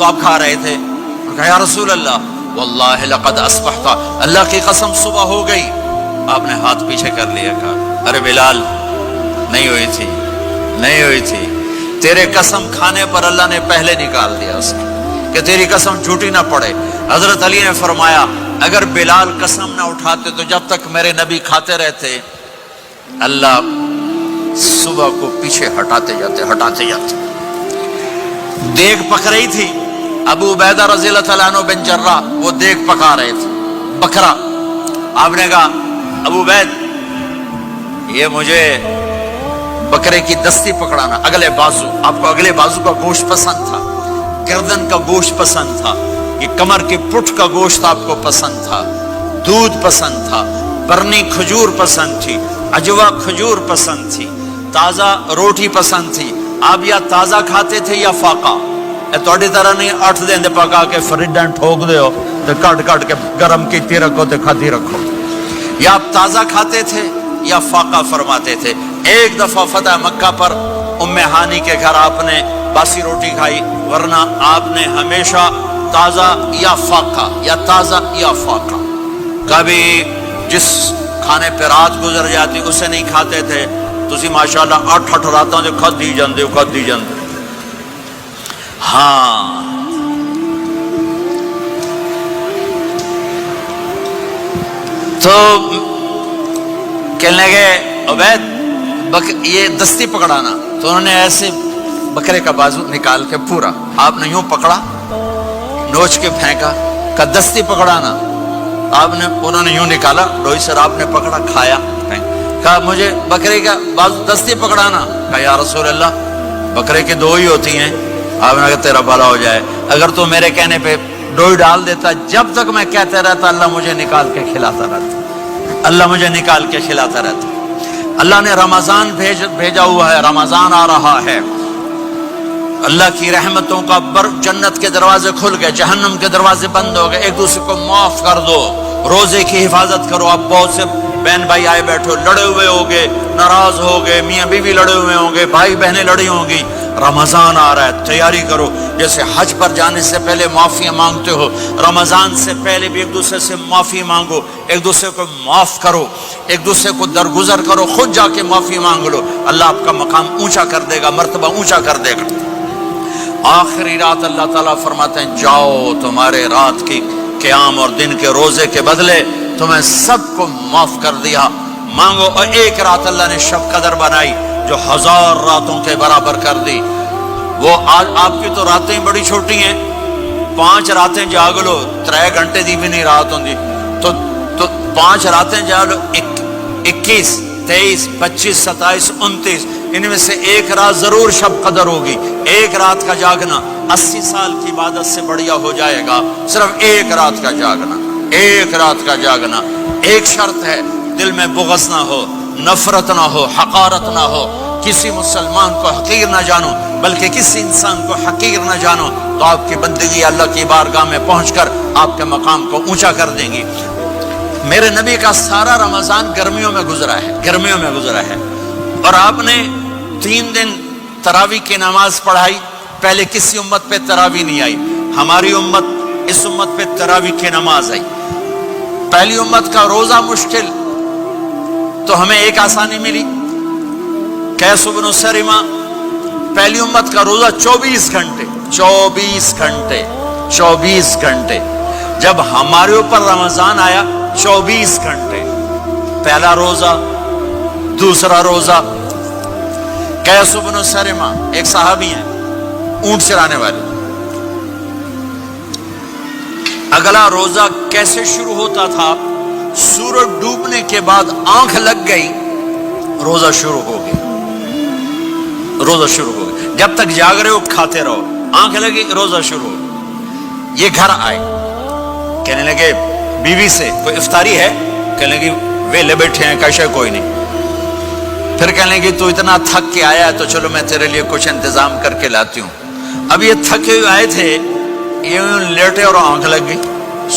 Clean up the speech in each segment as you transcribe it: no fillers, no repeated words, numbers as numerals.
تو آپ کھا رہے تھے؟ کہا یا رسول اللہ واللہ لقد اصبحت، اللہ کی قسم صبح ہو گئی۔ آپ نے ہاتھ پیچھے کر لیا، کہا ارے بلال نہیں ہوئی تھی، نہیں ہوئی تھی، تیرے قسم کھانے پر اللہ نے پہلے نکال دیا اس کی کہ تیری قسم جھوٹی نہ پڑے۔ حضرت علی نے فرمایا اگر بلال قسم نہ اٹھاتے تو جب تک میرے نبی کھاتے رہتے اللہ صبح کو پیچھے ہٹاتے جاتے۔ دیگ پک رہی تھی، ابو عبیدہ رضی اللہ تعالیٰ عنہ بن جراح وہ دیگ پکا رہے تھے، بکرا۔ آپ نے کہا ابو عبید یہ مجھے بکرے کی دستی پکڑانا، اگلے بازو، آپ کو اگلے بازو کا گوشت پسند تھا، گردن کا گوشت پسند تھا، یہ کمر کی پٹھ کا گوشت آپ کو پسند تھا، دودھ پسند تھا، برنی کھجور پسند تھی، عجوا کھجور پسند تھی، تازہ روٹی پسند تھی۔ آپ یا تازہ کھاتے تھے یا فاقہ، تھوڑی طرح نہیں 8 دن دے پکا کے فریڈن ٹھوک دے ہو تو کٹ کے گرم کیتی رکھو تو کھاتی رکھو، یا آپ تازہ کھاتے تھے یا فاقہ فرماتے تھے۔ ایک دفعہ فتح مکہ پر ام ہانی کے گھر آپ نے باسی روٹی کھائی، ورنہ آپ نے ہمیشہ تازہ یا فاقہ یا تازہ یا فاقہ، کبھی جس کھانے پہ رات گزر جاتی اسے نہیں کھاتے تھے۔ تسی ماشاءاللہ 8 راتوں جو کھدی جاندے ہاں۔ تو کہنے لگے عبید یہ دستی پکڑانا، تو انہوں نے ایسے بکرے کا بازو نکال کے پورا آپ نے یوں پکڑا، نوچ کے پھینکا، کہ دستی پکڑانا، آپ نے انہوں نے یوں نکالا، روئی سر آپ نے پکڑا، کھایا، کہا مجھے بکرے کا بازو دستی پکڑانا۔ کہا یا رسول اللہ بکرے کی 2 ہی ہوتی ہیں۔ آپ نے کہا تیرا بھلا ہو جائے، اگر تو میرے کہنے پہ 2 ہی ڈال دیتا، جب تک میں کہتے رہتا اللہ مجھے نکال کے کھلاتا رہتا، اللہ مجھے نکال کے کھلاتا رہتا۔ اللہ نے رمضان بھیجا ہوا ہے، رمضان آ رہا ہے، اللہ کی رحمتوں کا جنت کے دروازے کھل گئے، جہنم کے دروازے بند ہو گئے، ایک دوسرے کو معاف کر دو، روزے کی حفاظت کرو۔ اب بہت سے بہن بھائی آئے بیٹھو، لڑے ہوئے ہوگے، ناراض ہوگے، میاں بیوی لڑے ہوئے ہوں گے، بھائی بہنیں لڑی ہوں گی، رمضان آ رہا ہے، تیاری کرو۔ جیسے حج پر جانے سے پہلے معافیاں مانگتے ہو، رمضان سے پہلے بھی ایک دوسرے سے معافی مانگو، ایک دوسرے کو معاف کرو، ایک دوسرے کو درگزر کرو، خود جا کے معافی مانگ لو، اللہ آپ کا مقام اونچا کر دے گا، مرتبہ اونچا کر دے گا۔ آخری رات اللہ تعالیٰ فرماتے ہیں جاؤ، تمہارے رات کی قیام اور دن کے روزے کے بدلے تمہیں سب کو معاف کر دیا، مانگو۔ اور ایک رات اللہ نے شب قدر بنائی جو 1000 راتوں کے برابر کر دی۔ وہ آج آپ کی تو راتیں بڑی چھوٹی ہیں، 5 راتیں جاگ لو، 3 گھنٹے دی بھی نہیں رات ہوندی، تو 5 راتیں جاگ لو، 21 23 25 27 29، ان میں سے ایک رات ضرور شب قدر ہوگی۔ ایک رات کا جاگنا 80 سال کی عبادت سے بڑھیا ہو جائے گا، صرف ایک رات کا جاگنا، ایک رات کا جاگنا۔ ایک شرط ہے، دل میں بغض نہ ہو، نفرت نہ ہو، حقارت نہ ہو، کسی مسلمان کو حقیر نہ جانو، بلکہ کسی انسان کو حقیر نہ جانو، تو آپ کی بندگی اللہ کی بارگاہ میں پہنچ کر آپ کے مقام کو اونچا کر دیں گی۔ میرے نبی کا سارا رمضان گرمیوں میں گزرا ہے، گرمیوں میں گزرا ہے، اور آپ نے 3 دن تراویح کی نماز پڑھائی۔ پہلے کسی امت پہ تراویح نہیں آئی، ہماری امت، اس امت پہ تراویح کی نماز آئی۔ پہلی امت کا روزہ مشکل، تو ہمیں ایک آسانی ملی، قیس بن سرمہ، پہلی امت کا روزہ 24 گھنٹے 24 گھنٹے 24 گھنٹے، جب ہمارے اوپر رمضان آیا 24 گھنٹے، پہلا روزہ، دوسرا روزہ۔ قیس بن سرمہ ایک صحابی ہیں، اونٹ چرانے والے۔ اگلا روزہ کیسے شروع ہوتا تھا؟ سورج ڈوبنے کے بعد آنکھ لگ گئی، روزہ شروع ہو گیا، روزہ شروع ہو گیا، جب تک جاگ رہے ہو کھاتے رہو، آنکھ لگی روزہ شروع ہو گیا۔ یہ گھر آئے، کہنے لگے بیوی سے کوئی افطاری ہے؟ کہنے لگے ویلے بیٹھے ہیں، کیسے کوئی نہیں۔ پھر کہنے لگے تو اتنا تھک کے آیا ہے تو چلو میں تیرے لیے کچھ انتظام کر کے لاتی ہوں۔ اب یہ تھکے ہوئے آئے تھے، یہ لیٹے اور آنکھ لگ گئی،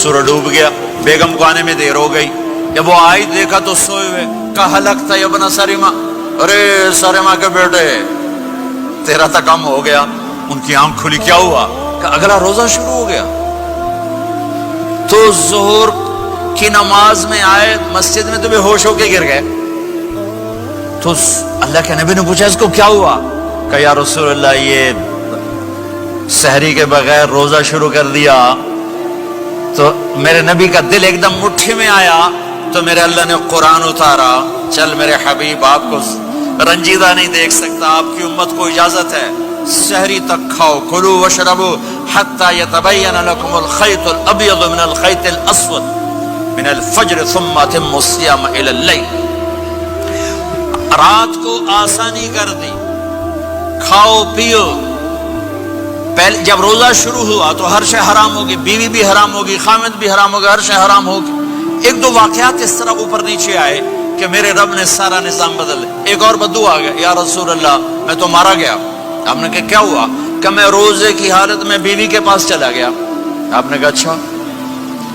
سورج ڈوب گیا، بیگم کو آنے میں دیر ہو گئی۔ جب وہ آئی دیکھا تو سوئے ہوئے، کہا لگتا ہے ابن سرمہ، ارے سرمہ کے بیٹے تیرا تو کم ہو گیا۔ ان کی آنکھ کھلی، کیا ہوا؟ کہ اگلا روزہ شروع ہو گیا. تو ظہر کی نماز میں آئے مسجد میں تو بے ہوش ہو کے گر گئے. تو اللہ کے نبی نے پوچھا اس کو کیا ہوا؟ کہ یا رسول اللہ یہ سحری کے بغیر روزہ شروع کر دیا. تو میرے نبی کا دل ایک دم مٹھی میں آیا. تو میرے اللہ نے قرآن اتارا. چل میرے حبیب آپ کو رنجیدہ نہیں دیکھ سکتا, آپ کی امت کو اجازت ہے سحری تک کھاؤ, کلوا واشربوا حتی یتبین لکم الخیط الابیض من الخیط الاسود من الفجر ثم اتموا الصیام الی اللیل. رات کو آسانی کر دی, کھاؤ پیو. پہلے جب روزہ شروع ہوا تو ہر شے حرام ہوگی, بیوی بھی حرام ہوگی, خامد بھی حرام ہوگا, ہر شے حرام ہوگی. ایک دو واقعات اس طرح اوپر نیچے آئے کہ میرے رب نے سارا نظام بدل دیا. ایک اور بدو آ گیا, یا رسول اللہ میں تو مارا گیا. آپ نے کہا کیا ہوا؟ کہ میں روزے کی حالت میں بیوی کے پاس چلا گیا. آپ نے کہا اچھا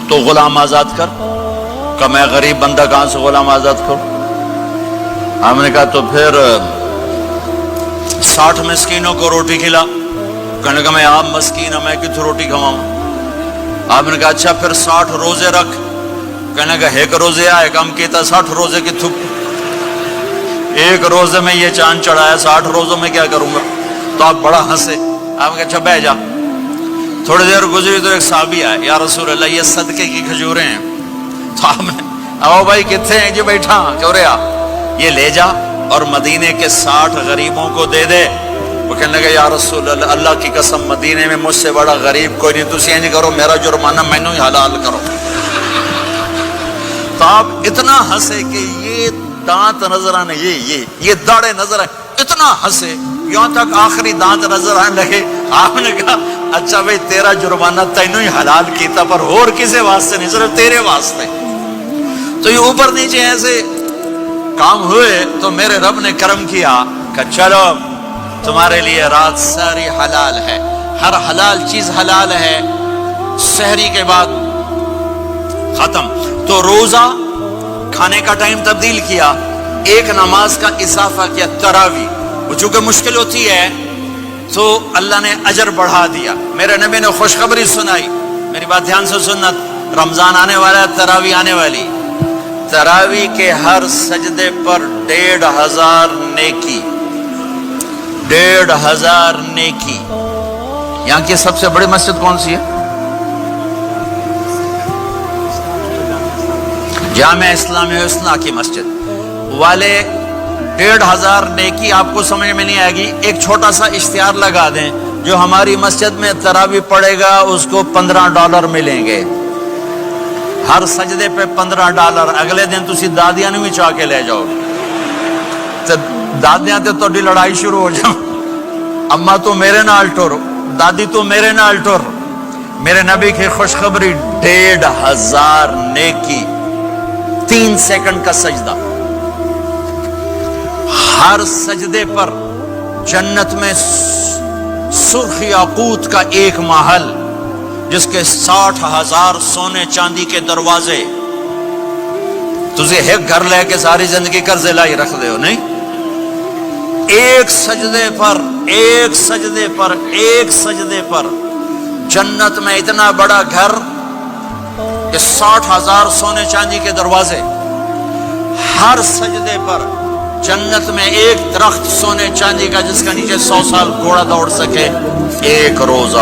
تو غلام آزاد کر. کہ میں غریب بندہ کہاں سے غلام آزاد کروں؟ آپ نے کہا تو پھر 60 مسکینوں کو روٹی کھلا. کہنے لگا میں آپ مسکین ہوں, میں کتوں روٹی کھواؤں؟ آپ نے کہا اچھا پھر 60 روزے رکھ. کہنے لگا ایک روزے آئے کم کیتا 60 روزے کی تھپ, ایک روزے میں یہ چاند چڑھایا, 60 روزوں میں کیا کروں گا؟ تو آپ بڑا ہنسے. آپ نے کہا اچھا بہ جا. تھوڑی دیر گزری تو ایک صحابی آئے, یا رسول اللہ یہ صدقے کی کھجوریں ہیں. تو آپ نے آؤ بھائی کتنے ہیں جی بیٹھا کیوں رہا, یہ لے جا اور مدینے کے 60 غریبوں کو دے دے. وہ کہنے لگا یا رسول اللہ اللہ کی قسم مدینے میں مجھ سے بڑا غریب کوئی نہیں, تسی نہیں کرو, میرا جرمانہ مینوں ہی حلال کرو. تو آپ اتنا ہنسے کہ یہ دانت نظر آنے, یہ داڑے نظر آئے, اتنا ہنسے یہاں تک آخری دانت نظر آنے لگے. آپ نے کہا اچھا بھائی تیرا جرمانہ تینوں ہی حلال کیتا پر اور کسی واسطے نہیں, صرف تیرے واسطے. تو یہ اوپر نیچے ایسے کام ہوئے تو میرے رب نے کرم کیا کہ چلو تمہارے لیے رات ساری حلال ہے, ہر حلال چیز حلال ہے. سحری کے بعد ختم. تو روزہ کھانے کا ٹائم تبدیل کیا, ایک نماز کا اضافہ کیا, تراویح. وہ چونکہ مشکل ہوتی ہے تو اللہ نے اجر بڑھا دیا. میرے نبی نے خوشخبری سنائی, میری بات دھیان سے سننا, رمضان آنے والا ہے, تراویح آنے والی. تراویح کے ہر سجدے پر 1500 نیکی, 1500 نیکی. یہاں کی سب سے بڑی مسجد کون سی ہے؟ جامع اسلامی حسنہ کی مسجد والے. 1500 نیکی آپ کو سمجھ میں نہیں آئے گی. ایک چھوٹا سا اشتہار لگا دیں, جو ہماری مسجد میں تراویح پڑے گا اس کو $15 ملیں گے, ہر سجدے پہ $15. اگلے دن تسی دادیاں بھی چاہ کے لے جاؤ. دادیاں تے تو لڑائی شروع ہو جاؤ, اما تو میرے نال ٹر, دادی تو میرے نال ٹر. میرے نبی کی خوشخبری 1500 نیکی, 3 سیکنڈ کا سجدہ. ہر سجدے پر جنت میں سرخ یاقوت کا ایک محل جس کے 60,000 سونے چاندی کے دروازے. تجھے ایک گھر لے کے ساری زندگی قرضے لائی رکھ دے ہو نہیں. ایک سجدے پر, ایک سجدے پر, ایک سجدے پر جنت میں اتنا بڑا گھر کہ 60,000 سونے چاندی کے دروازے. ہر سجدے پر جنت میں ایک درخت سونے چاندی کا جس کا نیچے 100 سال گھوڑا دوڑ سکے. ایک روزہ